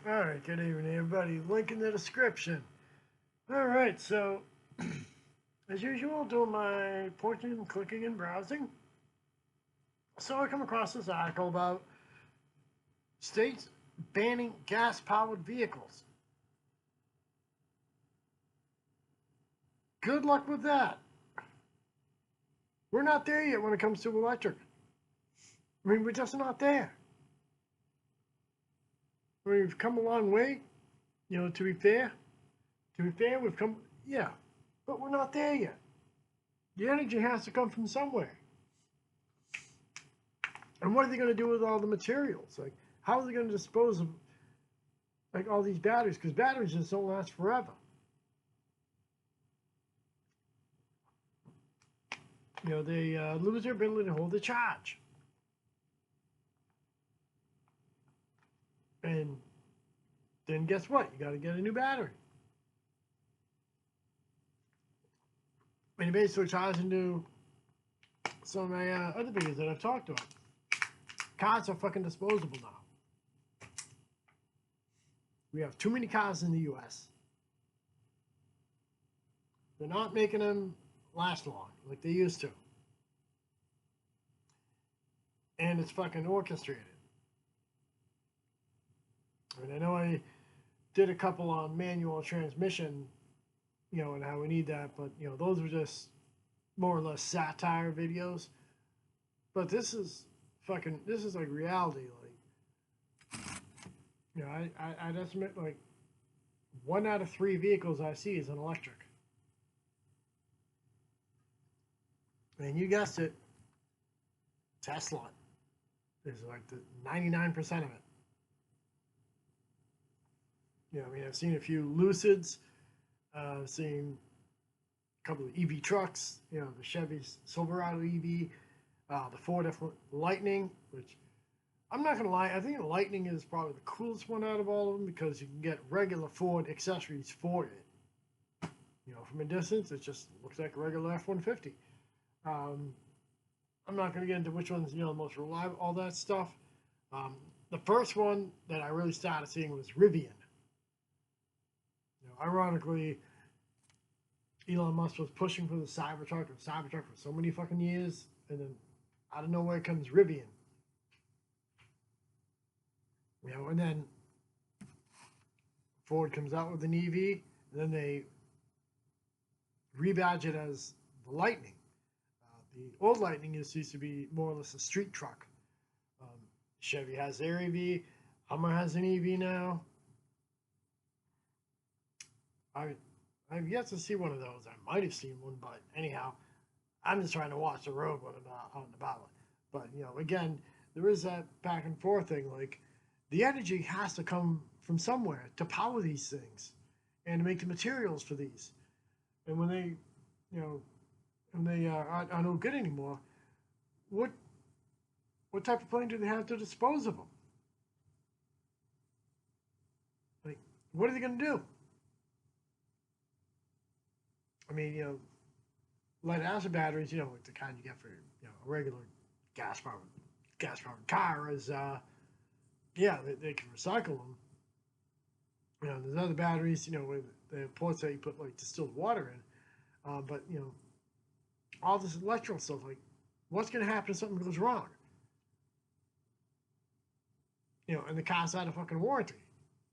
All right, good evening, everybody. Link in the description. All right, so as usual, doing my pointing and clicking and browsing. So I come across this article about states banning gas powered vehicles. Good luck with that. We're not there yet when it comes to electric. I mean, we're just not there. I mean, we've come a long way, to be fair. To be fair, we've come, yeah, but we're not there yet. The energy has to come from somewhere. And what are they going to do with all the materials? Like, how are they going to dispose of like all these batteries? Because batteries just don't last forever. They lose their ability to hold the charge. And then guess what? You got to get a new battery. And it basically ties into some of my other videos that I've talked about. Cars are fucking disposable now. We have too many cars in the US. They're not making them last long like they used to. And it's fucking orchestrated. I mean, I know I did a couple on manual transmission, and how we need that, but those were just more or less satire videos. But this is like reality. Like, I'd estimate like 1 out of 3 vehicles I see is an electric. And you guessed it, Tesla is like the 99% of it. I mean, I've seen a few Lucids, seen a couple of EV trucks, the Chevy Silverado EV, the Ford Lightning, which I'm not going to lie, I think the Lightning is probably the coolest one out of all of them because you can get regular Ford accessories for it. From a distance, it just looks like a regular F-150. I'm not going to get into which one's, the most reliable, all that stuff. The first one that I really started seeing was Rivian. Ironically, Elon Musk was pushing for the Cybertruck for so many fucking years, and then out of nowhere comes Rivian. And then Ford comes out with an EV, and then they rebadge it as the Lightning. The old Lightning used to be more or less a street truck. Chevy has their EV, Hummer has an EV now. I've yet to see one of those. I might have seen one, but anyhow, I'm just trying to watch the road when I'm out and about. But again, there is that back and forth thing. Like, the energy has to come from somewhere to power these things, and to make the materials for these. And when they are no good anymore, what type of plane do they have to dispose of them? Like, what are they going to do? I mean, lead acid batteries, like the kind you get for a regular gas powered car is yeah, they can recycle them. There's other batteries, with the ports that you put like distilled water in. But all this electrical stuff, like, what's going to happen if something goes wrong? And the car's out of fucking warranty.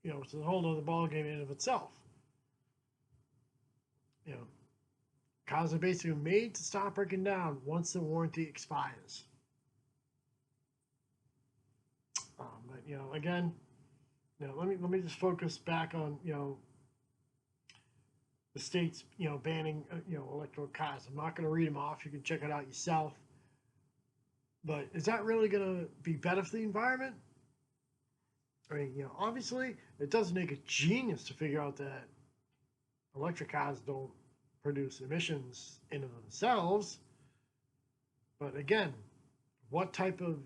It's a whole other ballgame in and of itself. Cars are basically made to stop breaking down once the warranty expires. But again, let me just focus back on the states banning electric cars. I'm not going to read them off. You can check it out yourself. But is that really going to be better for the environment? I mean, obviously, it does make a genius to figure out that electric cars don't produce emissions in themselves. But again, what type of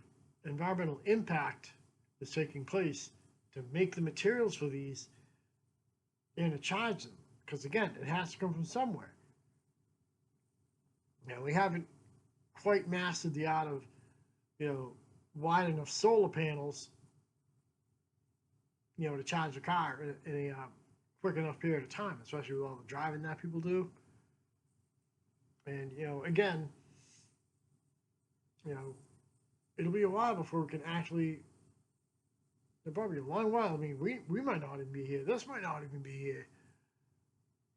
environmental impact is taking place to make the materials for these and to charge them? Because again, it has to come from somewhere. We haven't quite mastered the art of, wide enough solar panels you know, to charge a car in a quick enough period of time, especially with all the driving that people do. And, you know, again, you know, it'll be a while before we can actually, it'll probably be a long while. I mean, we might not even be here. This might not even be here,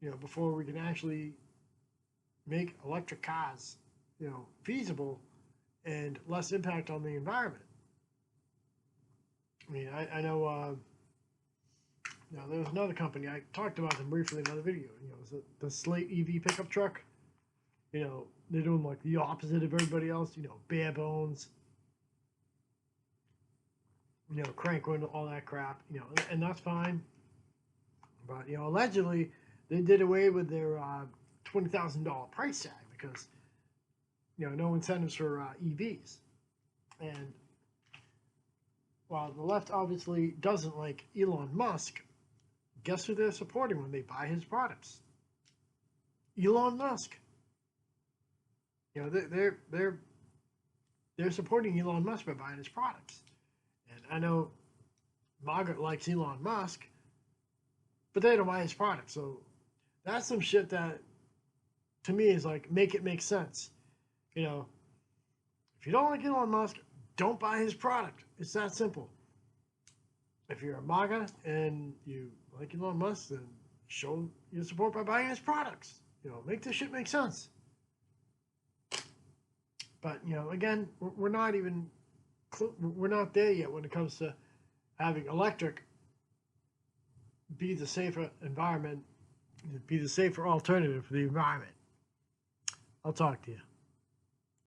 you know, before we can actually make electric cars, you know, feasible and less impact on the environment. I mean, I know, you know, there was another company, I talked about them briefly in another video, you know, the Slate EV pickup truck. You know, they're doing like the opposite of everybody else, you know, bare bones, you know, crank window, all that crap, you know, and that's fine. But, you know, allegedly they did away with their $20,000 price tag because, you know, no incentives for EVs. And while the left obviously doesn't like Elon Musk, guess who they're supporting when they buy his products? Elon Musk. You know, they're supporting Elon Musk by buying his products. And I know Margaret likes Elon Musk, but they don't buy his products. So that's some shit that, to me, is like, make it make sense. You know, if you don't like Elon Musk, don't buy his product. It's that simple. If you're a MAGA and you like Elon Musk, then show your support by buying his products. You know, make this shit make sense. But, you know, again, we're not even, we're not there yet when it comes to having electric be the safer environment, be the safer alternative for the environment. I'll talk to you.